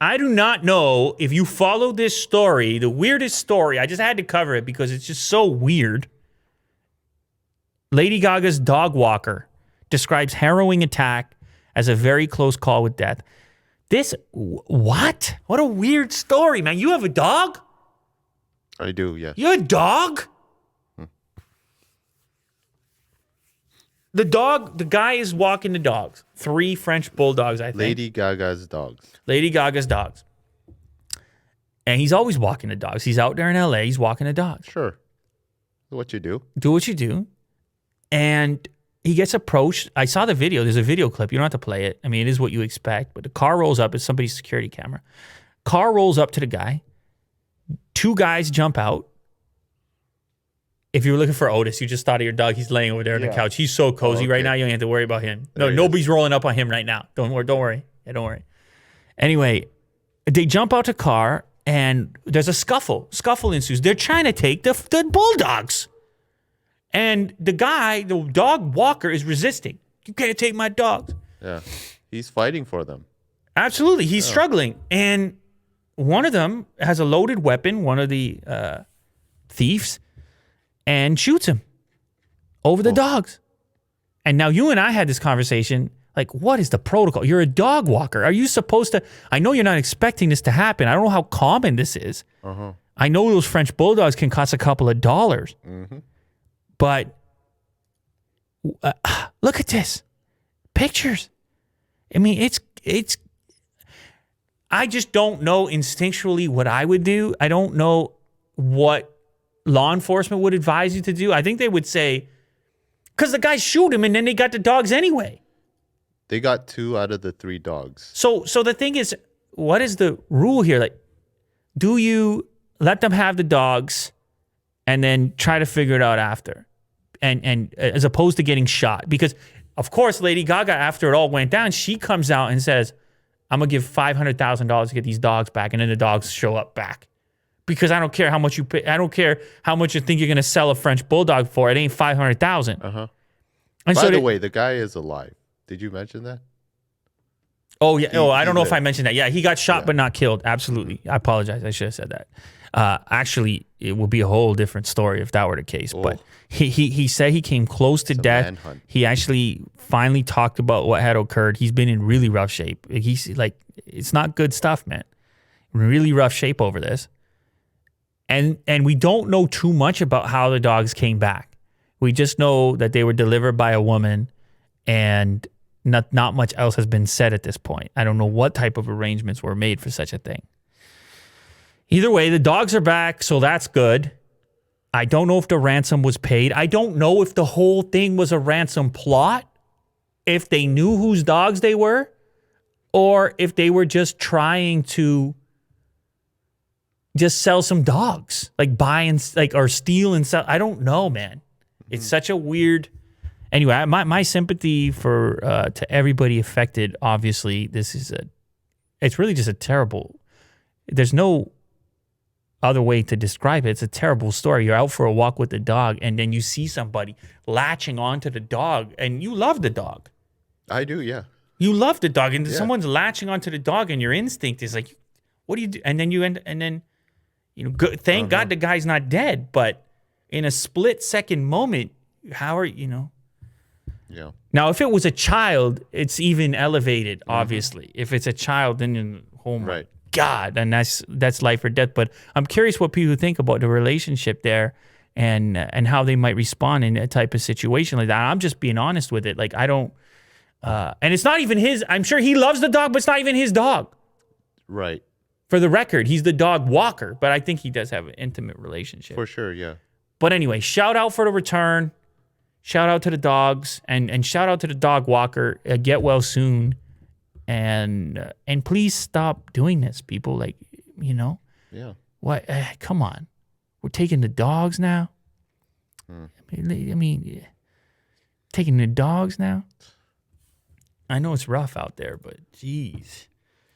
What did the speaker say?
I do not know if you follow this story, the weirdest story. I just had to cover it because it's just so weird. Lady Gaga's dog walker describes harrowing attack as a very close call with death. What? What a weird story, man. You have a dog? I do, yes. You have a dog? The guy is walking the dogs. 3 French bulldogs, I think. Lady Gaga's dogs. Lady Gaga's dogs. And he's always walking the dogs. He's out there in LA. He's walking the dogs. Sure. What you do. Do what you do. And he gets approached. I saw the video. There's a video clip. You don't have to play it. I mean, it is what you expect. But the car rolls up. It's somebody's security camera. Car rolls up to the guy. 2 guys jump out. If you were looking for Otis, you just thought of your dog. He's laying over there on the couch. He's so cozy right now. You don't have to worry about him. No, nobody's rolling up on him right now. Don't worry. Yeah, don't worry. Anyway, they jump out the car and there's a scuffle. Scuffle ensues. They're trying to take the bulldogs. And the guy, the dog walker, is resisting. You can't take my dogs. Yeah. He's fighting for them. Absolutely. He's struggling. And one of them has a loaded weapon, one of the thieves, and shoots him over the dogs. And now you and I had this conversation, like, what is the protocol? You're a dog walker. Are you supposed to? I know you're not expecting this to happen. I don't know how common this is. I know those French bulldogs can cost a couple of dollars. But look at this. Pictures. I mean, it's I just don't know instinctually what I would do. I don't know what law enforcement would advise you to do. I think they would say, because the guys shoot him and then they got the dogs anyway. They got 2 out of the 3 dogs. So the thing is, what is the rule here? Like, do you let them have the dogs and then try to figure it out after? And as opposed to getting shot? Because, of course, Lady Gaga, after it all went down, she comes out and says, I'm going to give $500,000 to get these dogs back. And then the dogs show up back. Because I don't care how much you pay. I don't care how much you think you're going to sell a French bulldog for. It ain't $500,000. And By the way, the guy is alive. Did you mention that? Oh, yeah. I don't know if I mentioned that. Yeah, he got shot but not killed. Absolutely. I apologize. I should have said that. Actually, it would be a whole different story if that were the case. But he said he came close to death. Manhunt. He actually finally talked about what had occurred. He's been in really rough shape. He's like, it's not good stuff, man. Really rough shape over this. And we don't know too much about how the dogs came back. We just know that they were delivered by a woman, and not much else has been said at this point. I don't know what type of arrangements were made for such a thing. Either way, the dogs are back, so that's good. I don't know if the ransom was paid. I don't know if the whole thing was a ransom plot, if they knew whose dogs they were, or if they were just trying to just sell some dogs, like buy and or steal and sell. I don't know, man. It's such a weird. Anyway, my sympathy for to everybody affected. Obviously, it's really just a terrible. There's no other way to describe it. It's a terrible story. You're out for a walk with the dog, and then you see somebody latching onto the dog, and you love the dog. I do, yeah. You love the dog, and someone's latching onto the dog, and your instinct is like, what do you do? And then thank God the guy's not dead, but in a split-second moment, how are you? Yeah. Now, if it was a child, it's even elevated. Obviously, if it's a child, then oh my God, and that's life or death. But I'm curious what people think about the relationship there, and how they might respond in a type of situation like that. I'm just being honest with it. Like I don't, and it's not even his. I'm sure he loves the dog, but it's not even his dog. Right. For the record, he's the dog walker, but I think he does have an intimate relationship. For sure, yeah. But anyway, shout out for the return. Shout out to the dogs, and shout out to the dog walker. Get well soon, and please stop doing this, people. Like, Yeah. What? Come on, we're taking the dogs now. I mean, taking the dogs now. I know it's rough out there, but geez.